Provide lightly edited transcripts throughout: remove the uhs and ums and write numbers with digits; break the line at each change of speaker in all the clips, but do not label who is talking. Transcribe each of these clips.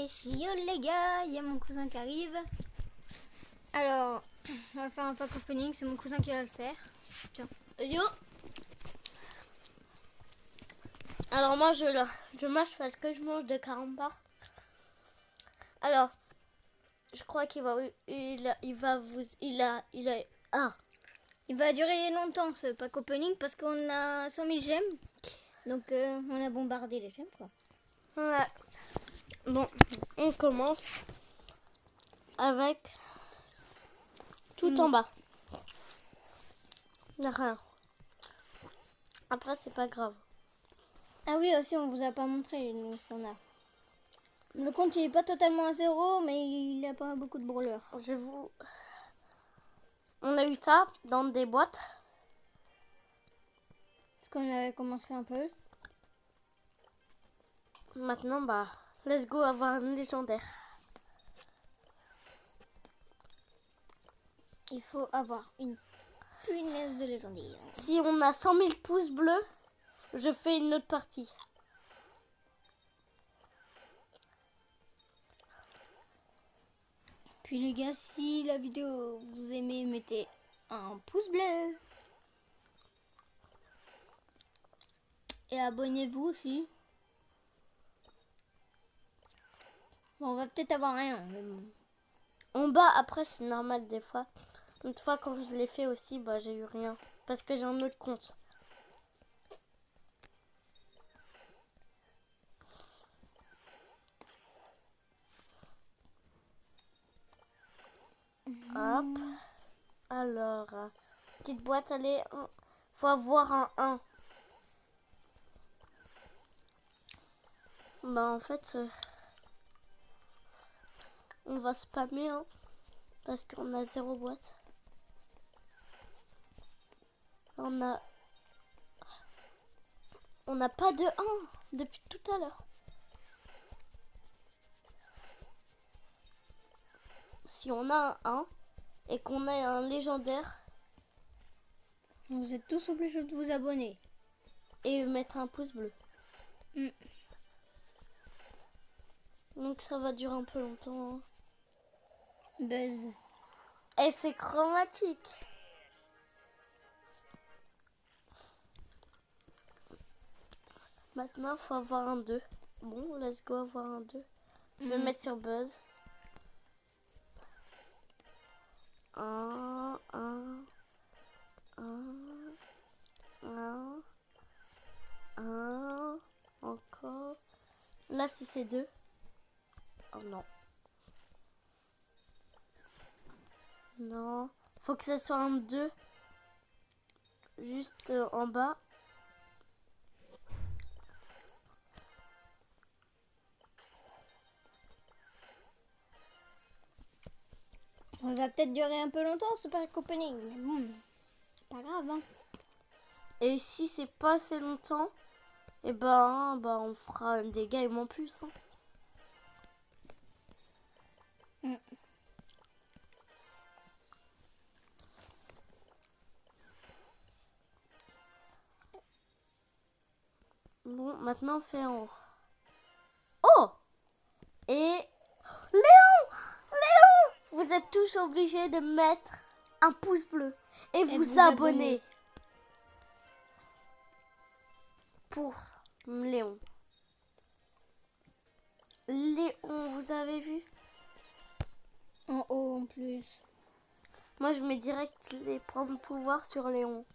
wesh, yo les gars, il y a mon cousin qui arrive. Alors, on va faire un pack opening, c'est mon cousin qui va le faire. Tiens.
Yo. Alors moi je mâche parce que je mange de carambar. Alors, je crois qu'il va
Il va durer longtemps ce pack opening parce qu'on a 100 000 gemmes. Donc on a bombardé les gemmes quoi.
Ouais. Bon, on commence avec tout en bas. Il n'y a rien. Après c'est pas grave.
Ah oui, aussi on vous a pas montré nous ce qu'on a. Le compte il est pas totalement à zéro, mais il a pas beaucoup de brawlers.
On a eu ça dans des boîtes.
Parce qu'on avait commencé un peu.
Maintenant bah let's go avoir un légendaire.
Il faut avoir une punaise de légendaire.
Si on a 100 000 pouces bleus, je fais une autre partie.
Puis les gars, si la vidéo vous aimez, mettez un pouce bleu. Et abonnez-vous aussi. Bon, on va peut-être avoir rien. Mais bon.
En bas, après, c'est normal des fois. Une fois, quand je l'ai fait aussi, bah, j'ai eu rien. Parce que j'ai un autre compte. Hop. Alors, petite boîte, allez. Faut avoir un 1. Bah, en fait, on va spammer, hein, parce qu'on a 0 boîte. On n'a pas de 1 depuis tout à l'heure. Si on a un 1 et qu'on a un légendaire,
Vous êtes tous obligés de vous abonner.
Et mettre un pouce bleu. Donc ça va durer un peu longtemps. Hein.
Buzz.
Et c'est chromatique. Maintenant, il faut avoir un 2. Bon, let's go avoir un 2. Je vais mettre sur Buzz. 1, 1, 1, 1, 1, encore. Là, si c'est 2. Oh non. Non. Faut que ce soit un 2. Juste en bas.
On va peut-être durer un peu longtemps ce pack opening. Mais bon, pas grave. Hein.
Et si c'est pas assez longtemps, et ben on fera des games en plus. Hein. Bon, maintenant on fait en haut. Oh! Et Léon! Vous êtes tous obligés de mettre un pouce bleu et vous abonner pour Léon. Léon, vous avez vu?
En haut en plus.
Moi je mets direct les points de pouvoir sur Léon.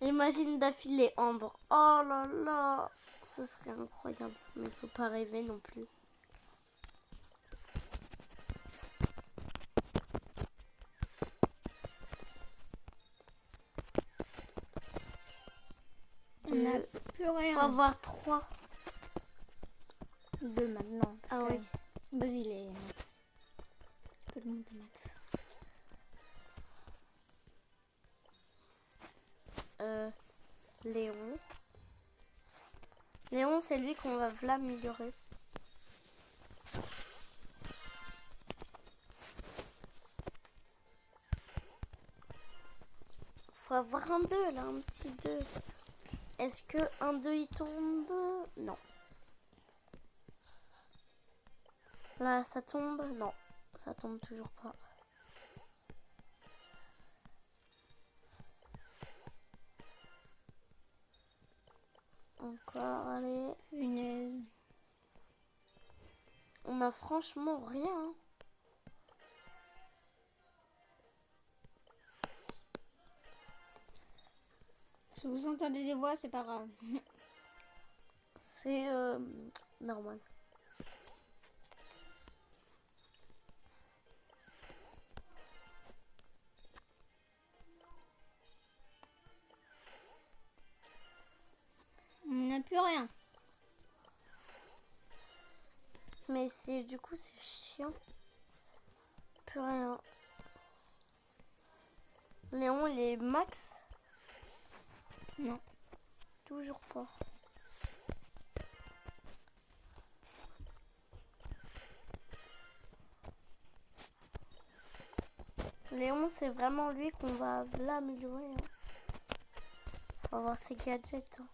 Imagine d'affilée Ambre. Oh là là, ce serait incroyable. Mais il faut pas rêver non plus.
On n'a plus rien.
Faut avoir 3.
2 maintenant.
Ah oui.
Buzz il est max. Je peux le monter max.
Léon. Léon, c'est lui qu'on va l'améliorer. Faut avoir un 2 là, un petit 2. Est-ce que 1, 2, il tombe? Non. Là, ça tombe? Non, ça tombe toujours pas. Encore, allez.
Punaise.
On a franchement rien. Hein.
Si vous entendez des voix, c'est pas grave.
C'est normal.
On n'a plus rien.
Mais c'est du coup c'est chiant. Plus rien. Léon, il est max?
Non.
Toujours pas. Léon, c'est vraiment lui qu'on va l'améliorer. Hein. Faut avoir ses gadgets. Hein.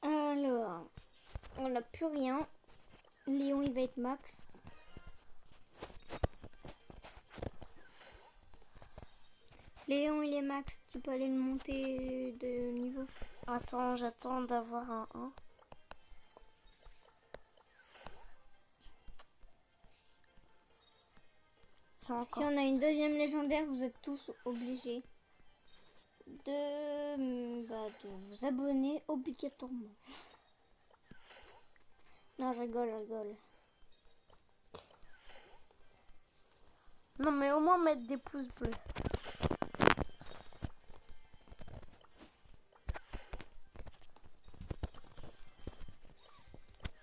Alors, on n'a plus rien. Léon, il va être max. Léon, il est max. Tu peux aller le monter de niveau.
Attends, j'attends d'avoir un 1.
Si on a une deuxième légendaire, vous êtes tous obligés de vous abonner obligatoirement. Non, je rigole.
Non, mais au moins mettre des pouces bleus.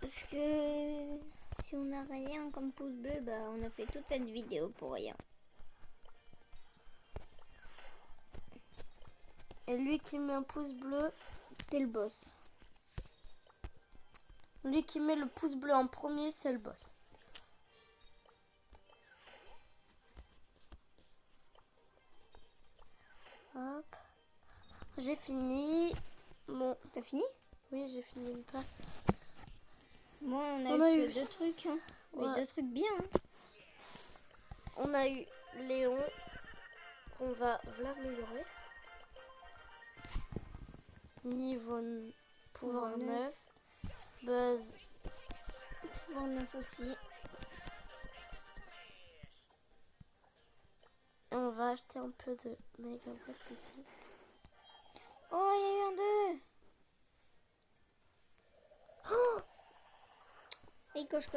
Parce que si on n'a rien comme pouce bleu, bah on a fait toute cette vidéo pour rien.
Et lui qui met un pouce bleu,
T'es le boss.
lui qui met le pouce bleu en premier, c'est le boss. Hop. J'ai fini. Bon,
T'as fini?
oui, j'ai fini une passe.
Moi, on
On
a
a
eu
eu
que deux trucs. Hein.
ouais.
Mais deux trucs bien. Hein.
On a eu Léon, qu'on va l'améliorer. Niveau pouvoir 9. Buzz.
Pouvoir 9 aussi.
Et on va acheter un peu de mégabots ici.
Oh, il y a eu un 2.
Oh,
Et coche.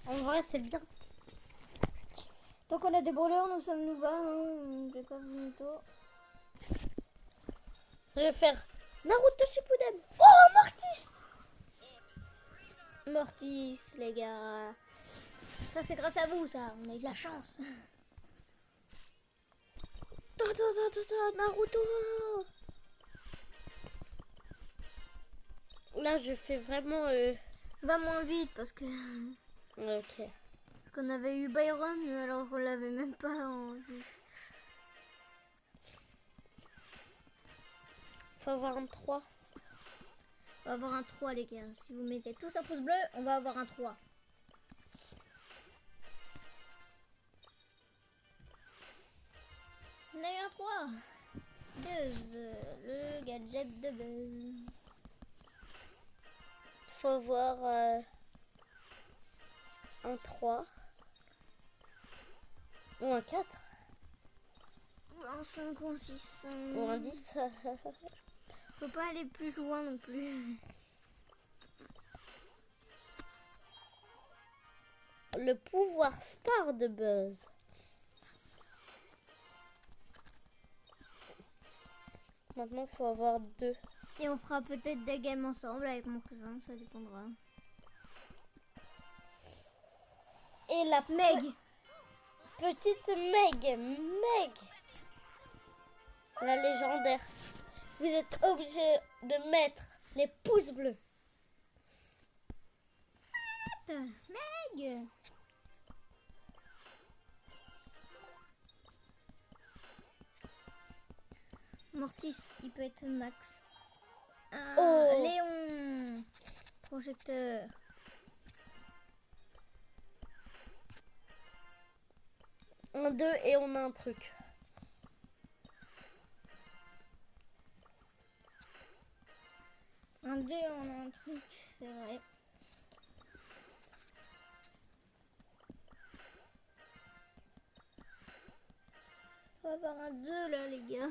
en vrai, c'est bien.
Tant qu'on a des brûleurs, nous sommes nous va. Hein. Je vais pas vous mytho.
Je vais faire Naruto Shippuden. Oh, Mortis!
Mortis, les gars. Ça, c'est grâce à vous, ça. On a eu de la chance.
Naruto! Là, je fais vraiment...
Va moins vite parce que...
Ok.
Parce qu'on avait eu Byron, mais alors qu'on l'avait même pas en vue.
Faut avoir un 3.
On va avoir un 3, les gars. Si vous mettez tous un pouce bleu, on va avoir un 3. On a eu un 3. Buzz, le gadget de Buzz.
Faut avoir un 3. Ou un 4.
Un 5 ou un 6.
Ou un 10.
Faut pas aller plus loin non plus.
Le pouvoir star de Buzz. Maintenant, il faut avoir 2.
Et on fera peut-être des games ensemble avec mon cousin, ça dépendra.
Et la
Meg.
petite Meg. La légendaire. Vous êtes obligé de mettre les pouces bleus.
Meg. Mortis, il peut être max. Ah,
Oh.
Léon. Projecteur.
Un 2 et on a un truc.
Un 2, on a un truc, c'est vrai. On va avoir un 2 là, les gars.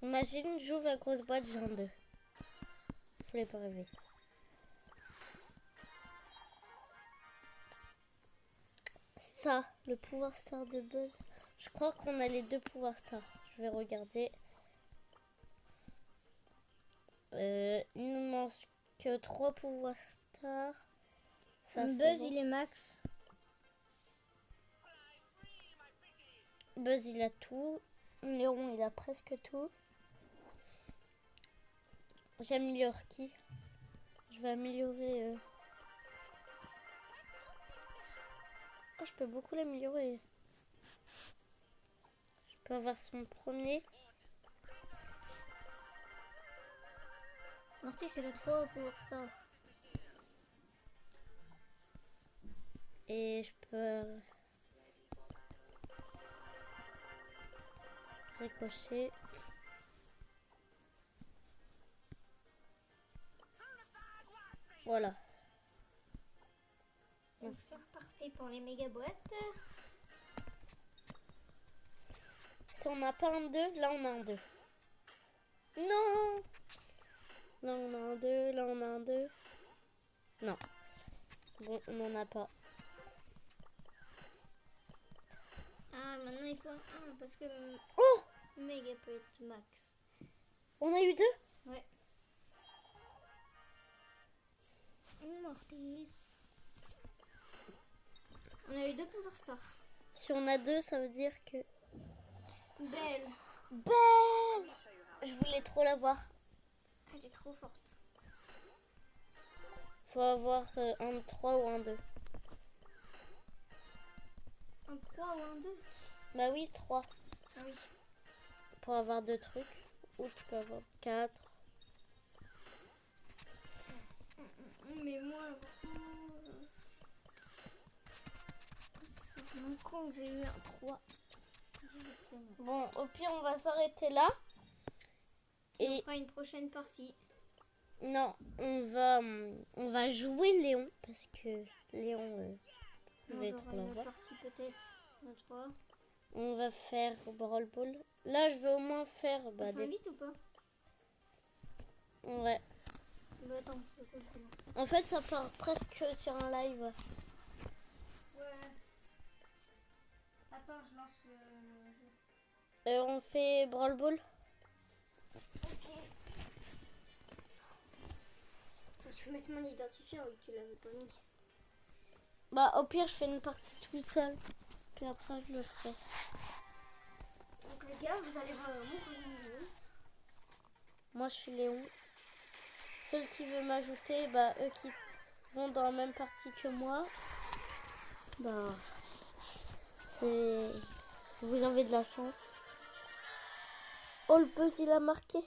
Imagine, j'ouvre la grosse boîte, j'ai un 2. Faut les pas rêver. Ça, le pouvoir star de Buzz. Je crois qu'on a les 2 pouvoirs stars. Je vais regarder. Il nous manque que 3 pouvoirs stars. Ça, c'est
Buzz,
bon.
il est max.
Buzz, il a tout. Léon, il a presque tout. J'améliore qui? Je vais améliorer... Oh, je peux beaucoup l'améliorer. Je peux avoir son premier.
Mortis, c'est le 3 pour Star.
Et je peux... Ricocher. Voilà.
Donc c'est reparti pour les méga boîtes.
Si on n'a pas un 2, là on a un 2. Non! Là on a un 2, là on a un 2. Non. Bon, on n'en a pas.
Ah, maintenant il faut un 1 parce que
Oh!
méga peut être max.
On a eu 2?
Ouais. Mortis. On a eu 2 pouvoirs Star.
Si on a 2, ça veut dire que...
Belle.
Belle! Je voulais trop l'avoir.
Elle est trop forte.
Faut avoir un 3 ou un 2.
Un 3 ou un 2?
Bah oui, 3.
Ah oui.
Pour avoir 2 trucs. Ou tu peux avoir 4.
Mais moi, sur mon compte, j'ai eu un 3. Directement.
Bon, au pire, on va s'arrêter là.
On
Et
fera une prochaine partie.
non, on va jouer Léon. Parce que Léon, je
On
vais
aura
trop
une
l'avoir.
partie peut-être une autre fois.
On va faire Brawl Ball. Là, je vais au moins faire...
On
Bah, des...
s'invite ou pas?
Ouais.
Bah attends, je peux faire ça.
En fait, ça part presque sur un live.
Ouais. Attends, je lance le jeu.
On fait Brawl Ball.
Ok. Faut que je mette mon identifiant ou tu l'avais pas mis.
Bah, au pire, je fais une partie tout seul. Puis après, je le ferai.
Donc les gars, vous allez voir mon cousin Léon.
Moi, je suis Léon. Ceux qui veulent m'ajouter, bah, eux qui vont dans la même partie que moi, bah, c'est... Vous avez de la chance. Oh, le buzz, il a marqué.
Et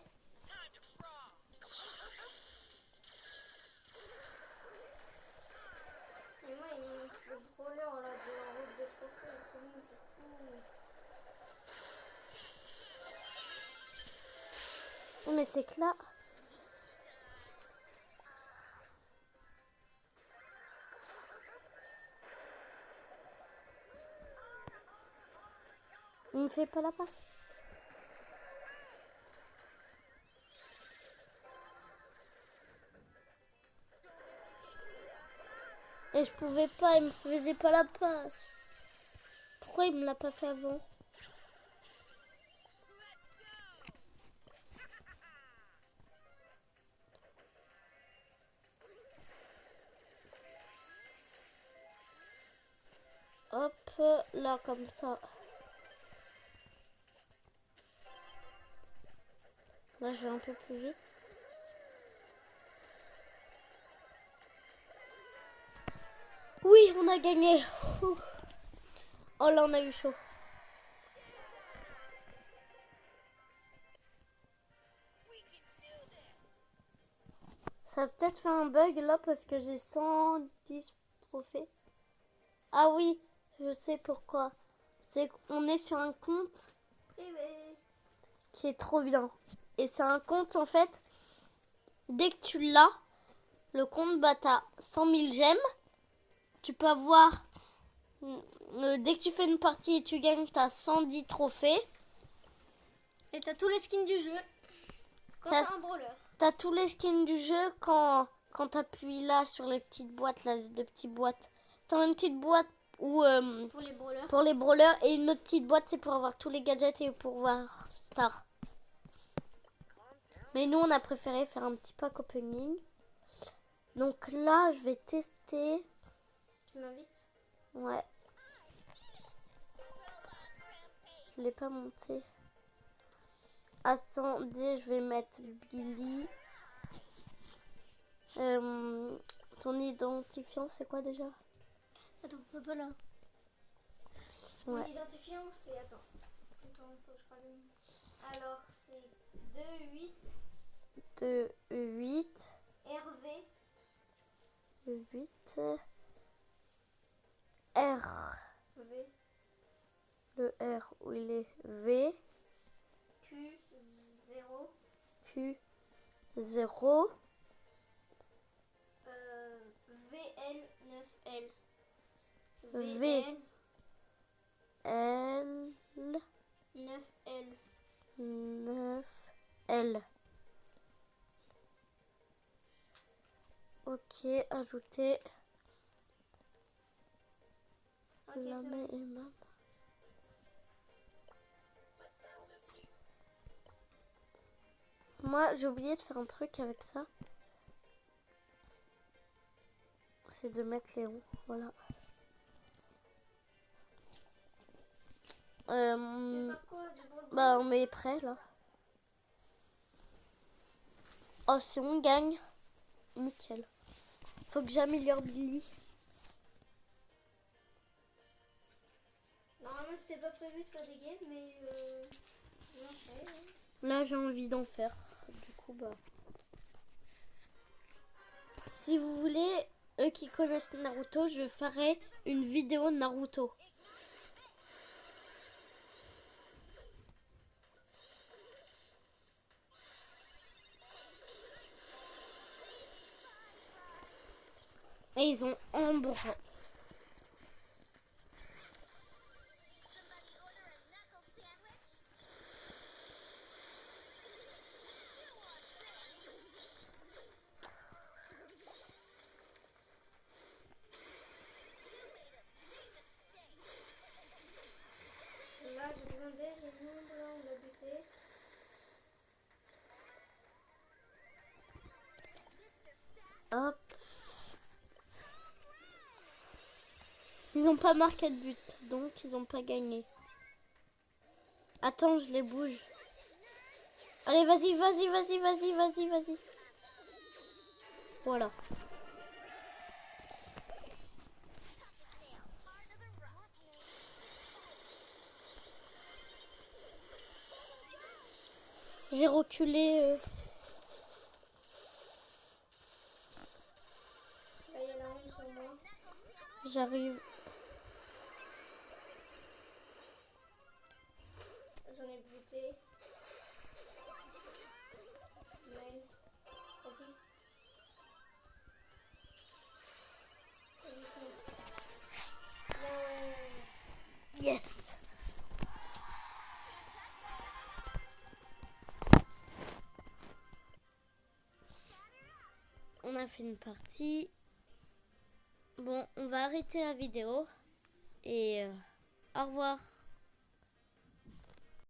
moi, il me montre le brawler là de la route de trophée. C'est bon, du coup.
Oh, mais c'est que là... Il me fait pas la passe. Et je pouvais pas, il me faisait pas la passe. Pourquoi il me l'a pas fait avant? Hop, là, comme ça. Là, je vais un peu plus vite. Oui, on a gagné. Ouh. Oh là, on a eu chaud. Ça a peut-être fait un bug là parce que j'ai 110 trophées. Ah oui, je sais pourquoi. C'est qu'on est sur un compte
Privé.
qui est trop bien. Et c'est un compte en fait, dès que tu l'as, le compte, bah t'as 100 000 gemmes. Tu peux avoir, dès que tu fais une partie et tu gagnes, t'as 110 trophées.
Et t'as tous les skins du jeu. Quand
T'as-
t'as un brawler.
T'as tous les skins du jeu quand t'appuies là sur les petites boîtes, là, les deux petites boîtes. T'as une petite boîte où,
Pour les brawlers.
pour les brawlers et une autre petite boîte, c'est pour avoir tous les gadgets et pour voir Star. Mais nous, on a préféré faire un petit pack opening. Donc là, je vais tester.
Tu m'invites?
Ouais. Je l'ai pas monté. Attendez, je vais mettre Billy. Ton identifiant, c'est quoi déjà?
Attends, pas là. Mon
Ouais.
identifiant, c'est... Attends, faut que je rallume. Alors, c'est 28
8.
RV
8. R.
V
Le R où il est V.
Q0
Q. 0.
VL9L
V. L.
9L
9. L. Ok, ajouter.
Ok, c'est bon.
Et mam. Moi, j'ai oublié de faire un truc avec ça. C'est de mettre Léon. Voilà.
Tu veux faire quoi, du brawl ball?
Bah, on est prêt là. Oh, si on gagne, nickel. Faut que j'améliore Billy.
Normalement, c'était pas prévu de faire des games, mais j'en fais.
Là, j'ai envie d'en faire. Du coup, bah. Si vous voulez, eux qui connaissent Naruto, je ferai une vidéo Naruto. Et ils ont Ambre.
Là, j'ai besoin d'aide, j'ai mon blanc, on l'a buté.
Hop. Ils ont pas marqué de but, donc ils ont pas gagné. Attends, je les bouge. Allez, vas-y, vas-y, vas-y, vas-y, vas-y, vas-y. Voilà. J'ai reculé.
Là, il y a la honte sur moi.
J'arrive.
J'en ai buté. Main. Vas-y. Vas-y, fonce. Bien.
Yes. On a fait une partie. Bon, on va arrêter la vidéo. Et au revoir.